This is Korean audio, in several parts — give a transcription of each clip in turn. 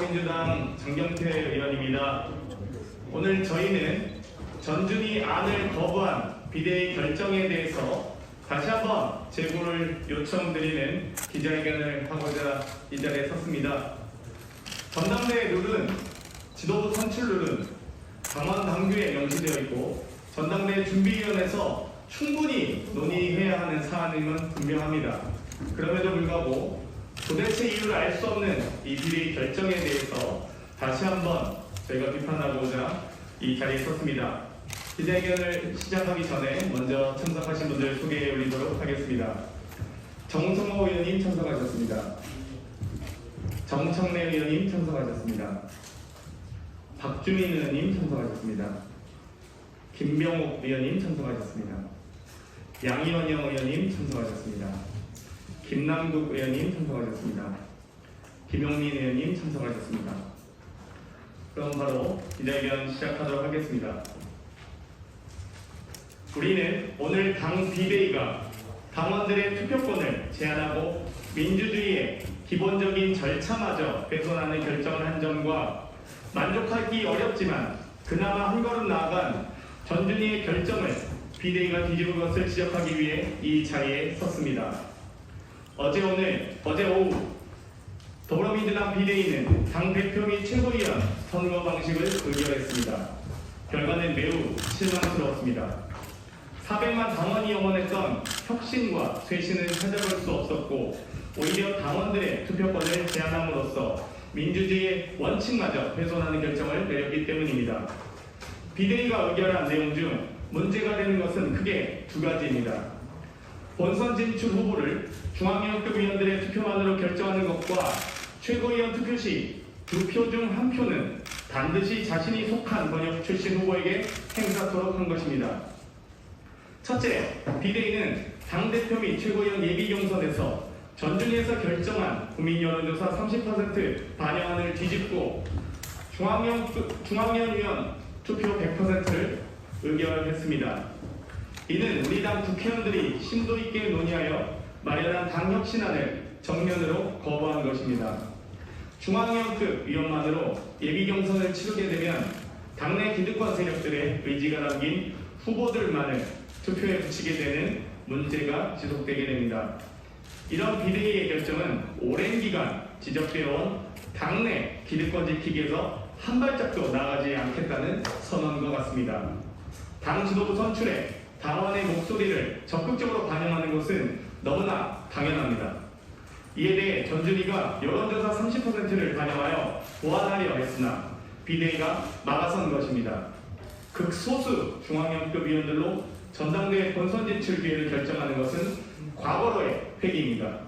더불어민주당 장경태 의원입니다. 오늘 저희는 전준희 안을 거부한 비대위 결정에 대해서 다시 한번 제보를 요청드리는 기자회견을 하고자 이 자리에 섰습니다. 전당대 룰은 지도부 선출 룰은 당원 당규에 명시되어 있고 전당대 준비위원회에서 충분히 논의해야 하는 사안임은 분명합니다. 그럼에도 불구하고 도대체 이유를 알 수 없는 이 비대위 결정에 대해서 다시 한번 저희가 비판하고자 이 자리에 섰습니다. 기자회견을 시작하기 전에 먼저 참석하신 분들 소개해 올리도록 하겠습니다. 정성호 의원님 참석하셨습니다. 정청래 의원님 참석하셨습니다. 박주민 의원님 참석하셨습니다. 김병옥 의원님 참석하셨습니다. 양이원영 의원님 참석하셨습니다. 김남국 의원님 참석하셨습니다. 김용민 의원님 참석하셨습니다. 그럼 바로 기자회견 시작하도록 하겠습니다. 우리는 오늘 당 비대위가 당원들의 투표권을 제한하고 민주주의의 기본적인 절차마저 훼손하는 결정을 한 점과 만족하기 어렵지만 그나마 한 걸음 나아간 전준희의 결정을 비대위가 뒤집은 것을 지적하기 위해 이 자리에 섰습니다. 어제 오후 더불어민주당 비대위는 당대표 및 최고위원 선거 방식을 의결했습니다. 결과는 매우 실망스러웠습니다. 400만 당원이 영원했던 혁신과 쇄신을 찾아볼 수 없었고 오히려 당원들의 투표권을 제한함으로써 민주주의의 원칙마저 훼손하는 결정을 내렸기 때문입니다. 비대위가 의결한 내용 중 문제가 되는 것은 크게 두 가지입니다. 본선 진출 후보를 중앙위원급 위원들의 투표만으로 결정하는 것과 최고위원 투표 시 2표 중 1표는 반드시 자신이 속한 권역 출신 후보에게 행사토록 한 것입니다. 첫째, 비대위는 당대표 및 최고위원 예비경선에서 전준위에서 결정한 국민 여론조사 30% 반영안을 뒤집고 중앙위원 투표 100%를 의결했습니다. 이는 우리 당 국회의원들이 심도 있게 논의하여 마련한 당혁신안을 정면으로 거부한 것입니다. 중앙위원급 위원만으로 예비경선을 치르게 되면 당내 기득권 세력들의 의지가 담긴 후보들만을 투표에 붙이게 되는 문제가 지속되게 됩니다. 이런 비대위의 결정은 오랜 기간 지적되어 온 당내 기득권 지키기에서 한 발짝도 나아가지 않겠다는 선언인 것 같습니다. 당 지도부 선출에 당원의 목소리를 적극적으로 반영하는 것은 너무나 당연합니다. 이에 대해 전준희가 여론조사 30%를 반영하여 보완하려 했으나 비대위가 막아선 것입니다. 극소수 중앙위원급 위원들로 전당대회 본선 진출 기회를 결정하는 것은 과거로의 획기입니다.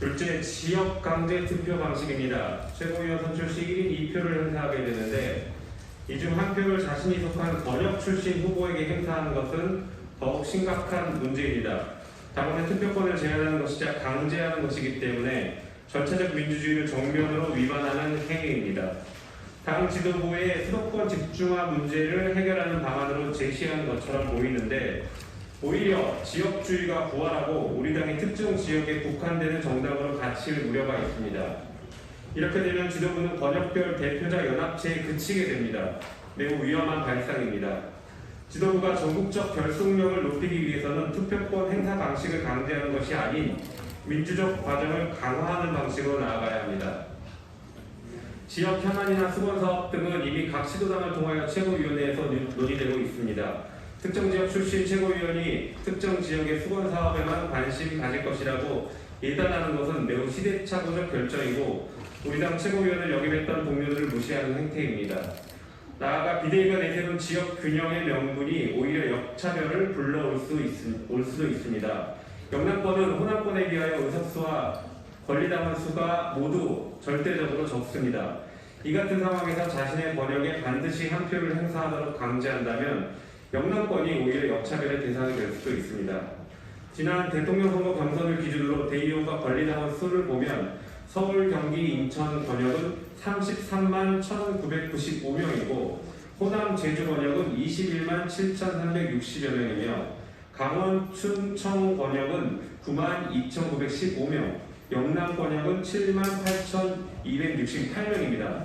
둘째, 지역 강제 투표 방식입니다. 최고위원 선출 시 1인 2표를 행사하게 되는데 이 중 한 표를 자신이 속한 권역 출신 후보에게 행사하는 것은 더욱 심각한 문제입니다. 당원의 투표권을 제한하는 것이자 강제하는 것이기 때문에 절차적 민주주의를 정면으로 위반하는 행위입니다. 당 지도부의 수도권 집중화 문제를 해결하는 방안으로 제시한 것처럼 보이는데 오히려 지역주의가 부활하고 우리 당이 특정 지역에 국한되는 정당으로 갇힐 우려가 있습니다. 이렇게 되면 지도부는 권역별 대표자 연합체에 그치게 됩니다. 매우 위험한 발상입니다. 지도부가 전국적 결속력을 높이기 위해서는 투표권 행사 방식을 강제하는 것이 아닌 민주적 과정을 강화하는 방식으로 나아가야 합니다. 지역 현안이나 수건사업 등은 이미 각 시도당을 통하여 최고위원회에서 논의되고 있습니다. 특정 지역 출신 최고위원이 특정 지역의 수건사업에만 관심 가질 것이라고 예단하는 것은 매우 시대착오적 결정이고 우리 당 최고위원을 역임했던 동료들을 무시하는 행태입니다. 나아가 비대위가 내세운 지역 균형의 명분이 오히려 역차별을 불러올 수도 있습니다. 영남권은 호남권에 비하여 의석수와 권리당원 수가 모두 절대적으로 적습니다. 이 같은 상황에서 자신의 권역에 반드시 한 표를 행사하도록 강제한다면 영남권이 오히려 역차별의 대상이 될 수도 있습니다. 지난 대통령 선거 경선을 기준으로 대의원과 권리당원 수를 보면 서울, 경기, 인천 권역은 33만 1,995명이고 호남, 제주 권역은 21만 7,360여 명이며 강원, 충청 권역은 9만 2,915명, 영남 권역은 78,268명입니다.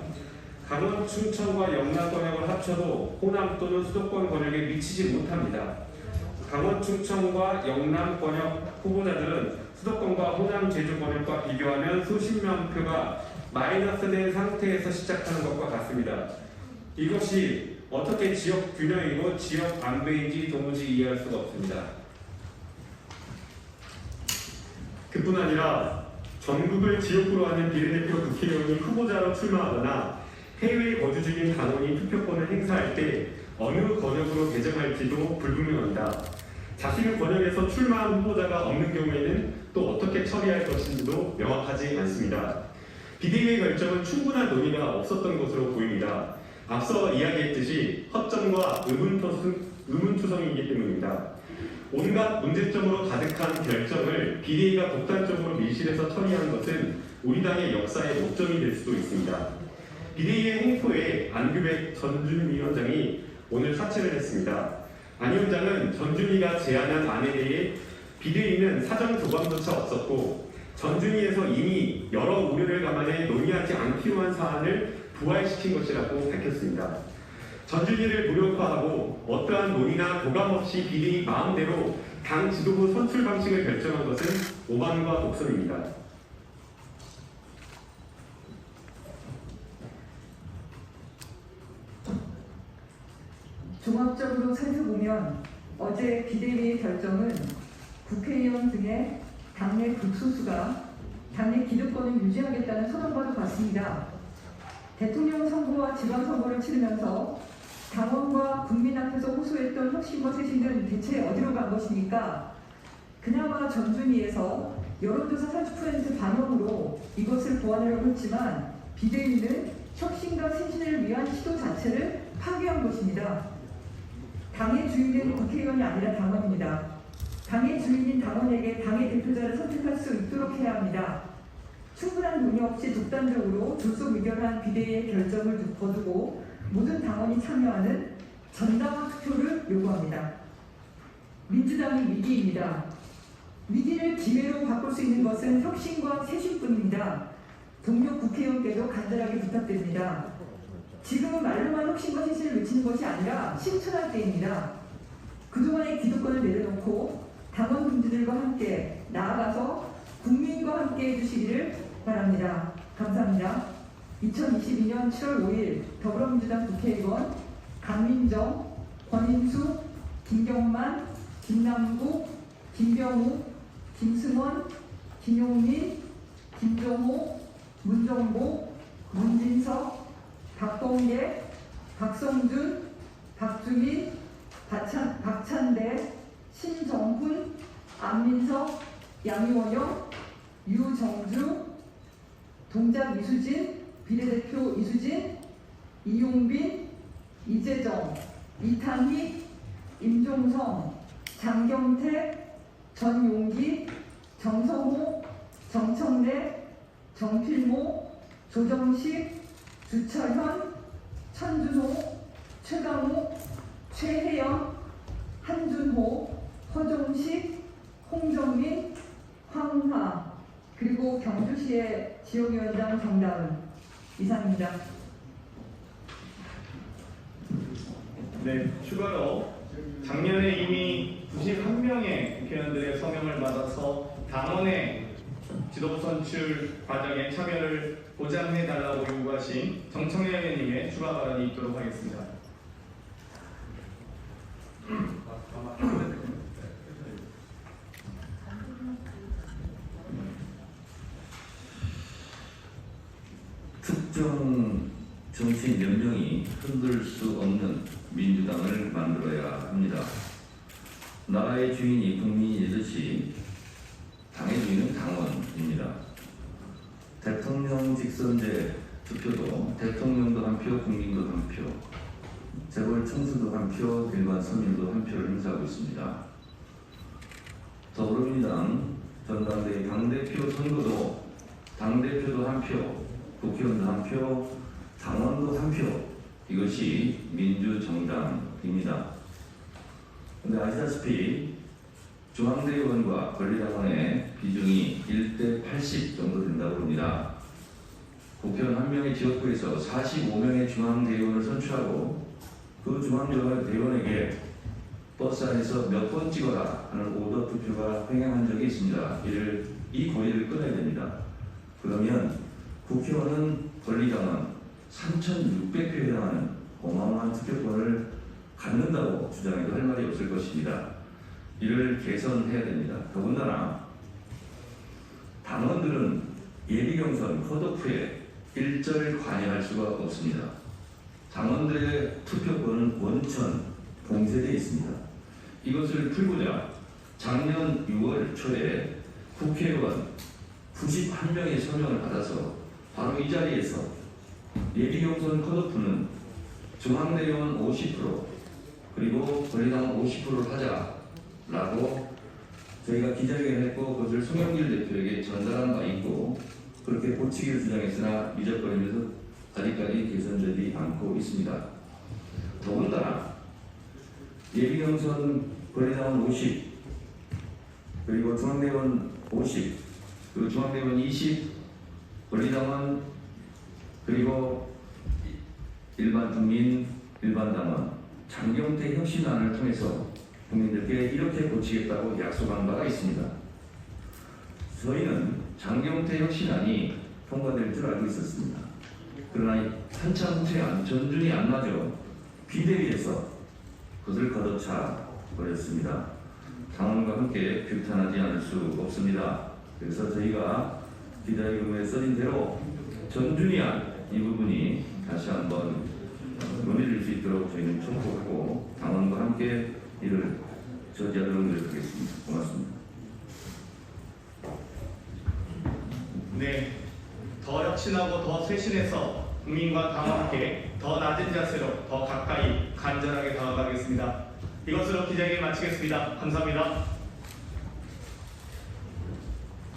강원, 충청과 영남 권역을 합쳐도 호남 또는 수도권 권역에 미치지 못합니다. 강원, 충청과 영남 권역 후보자들은 수도권과 호남, 제주 권역과 비교하면 수십 명 표가 마이너스된 상태에서 시작하는 것과 같습니다. 이것이 어떻게 지역 균형이고 지역 안배인지 도무지 이해할 수가 없습니다. 그뿐 아니라 전국을 지역구로 하는 비례대표 국회의원이 후보자로 출마하거나 해외에 거주 중인 당원이 투표권을 행사할 때 어느 권역으로 배정할지도 불분명합니다. 자신의 권역에서 출마한 후보자가 없는 경우에는 또 어떻게 처리할 것인지도 명확하지 않습니다. 비대위의 결정은 충분한 논의가 없었던 것으로 보입니다. 앞서 이야기했듯이 허점과 의문투성이기 때문입니다. 온갖 문제점으로 가득한 결정을 비대위가 독단적으로 밀실해서 처리한 것은 우리 당의 역사의 목적이 될 수도 있습니다. 비대위의 행포에 안규백 전준 위원장이 오늘 사퇴를 했습니다. 안 위원장은 전준희가 제안한 안에 대해 비대위는 사전 교감조차 없었고 전준위에서 이미 여러 우려를 감안해 논의하지 않기로 한 사안을 부활시킨 것이라고 밝혔습니다. 전준위를 무력화하고 어떠한 논의나 교감 없이 비대위 마음대로 당 지도부 선출 방식을 결정한 것은 오만과 독선입니다. 종합적으로 살펴보면 어제 비대위의 결정은 국회의원 등의 당내 극소수가 당내 기득권을 유지하겠다는 선언과도 같습니다. 대통령 선거와 지방선거를 치르면서 당원과 국민 앞에서 호소했던 혁신과 쇄신은 대체 어디로 간 것입니까? 그나마 전준위에서 여론조사 40% 반영으로 이것을 보완하려고 했지만 비대위는 혁신과 쇄신을 위한 시도 자체를 파괴한 것입니다. 당의 주인은 국회의원이 아니라 당원입니다. 당의 주인인 당원에게 당의 대표자를 선택할 수 있도록 해야 합니다. 충분한 논의 없이 독단적으로 졸속 의결한 비대위의 결정을 거두고 모든 당원이 참여하는 전당원 투표를 요구합니다. 민주당이 위기입니다. 위기를 기회로 바꿀 수 있는 것은 혁신과 쇄신뿐입니다. 동료 국회의원께도 간절하게 부탁드립니다. 지금은 말로만 혁신과 쇄신을 외치는 것이 아니라 실천할 때입니다. 그동안의 기득권을 내려놓고 당원분들과 함께 나아가서 국민과 함께 해주시기를 바랍니다. 감사합니다. 2022년 7월 5일 더불어민주당 국회의원 강민정, 권인수, 김경만, 김남국, 김병우, 김승원, 김용민, 김종호, 문정보, 문진석, 박범계, 박성준, 박주민, 박찬대, 신정훈, 안민석, 양효영, 유정주, 동작 이수진, 비례대표 이수진, 이용빈, 이재정, 이탄희, 임종성, 장경태, 전용기, 정성호, 정청래, 정필모, 조정식, 주철현, 천준호, 최강욱, 최혜영, 한준호, 허종식, 홍정민, 황운하, 그리고 경주시의 지역위원장 정다은 이상입니다. 네, 추가로 작년에 이미 91명의 국회의원들의 서명을 받아서 당원의 지도부 선출 과정에 참여를 보장해달라고 요구하신 정청래 의원님의 추가 발언이 있도록 하겠습니다. 특정 정치인 몇 명이 흔들 수 없는 민주당을 만들어야 합니다. 나라의 주인이 국민이듯이 당의 주인은 당원입니다. 대통령 직선제 투표도 대통령도 한 표, 국민도 한 표, 재벌 총수도 한 표, 일반 서민도 한 표를 행사하고 있습니다. 더불어민주당 전당대회 당대표 선거도 당대표도 한 표, 국회의원도 한 표, 당원도 한 표, 이것이 민주정당입니다. 그런데 아시다시피 중앙대의원과 권리당원의 비중이 1대 80 정도 된다고 봅니다. 국회의원 1명의 지역구에서 45명의 중앙대의원을 선출하고 그 중앙대의원에게 버스 안에서 몇 번 찍어라 하는 오더 투표가 횡행한 적이 있습니다. 이 고의를 끊어야 됩니다. 그러면 국회의원은 권리당원 3,600표에 해당하는 어마어마한 투표권을 갖는다고 주장해도 할 말이 없을 것입니다. 이를 개선해야 됩니다. 더군다나 당원들은 예비경선 컷오프에 일절 관여할 수가 없습니다. 당원들의 투표권은 원천 봉쇄되어 있습니다. 이것을 풀고자 작년 6월 초에 국회의원 91명의 서명을 받아서 바로 이 자리에서 예비경선 컷오프는 중앙대의원 50% 그리고 권리당원 50%를 하자라고 저희가 기자회견을 했고 그것을 송영길 대표에게 전달한 바 있고 그렇게 고치기를 주장했으나 미적거리면서 아직까지 개선되지 않고 있습니다. 더군다나 예비경선 권리당원 50 그리고 중앙대의원 50 그리고 중앙대의원 20 권리당원 그리고 일반 국민 일반 당원 장경태 혁신안을 통해서 국민들께 이렇게 고치겠다고 약속한 바가 있습니다. 저희는 장경태 혁신안이 통과될 줄 알고 있었습니다. 그러나 한참 후퇴한 전준희 안마저 비대위에서 그것을 걷어차 버렸습니다. 당원과 함께 규탄하지 않을 수 없습니다. 그래서 저희가 기자회견에 써진 대로 전준위안 이 부분이 다시 한번 논의될 수 있도록 저희는 촉구하고 당원과 함께 이를 저지하도록 노력하겠습니다. 고맙습니다. 네, 더 혁신하고 더 쇄신해서 국민과 당원께 더 낮은 자세로 더 가까이 간절하게 다가가겠습니다. 이것으로 기자회견 마치겠습니다. 감사합니다.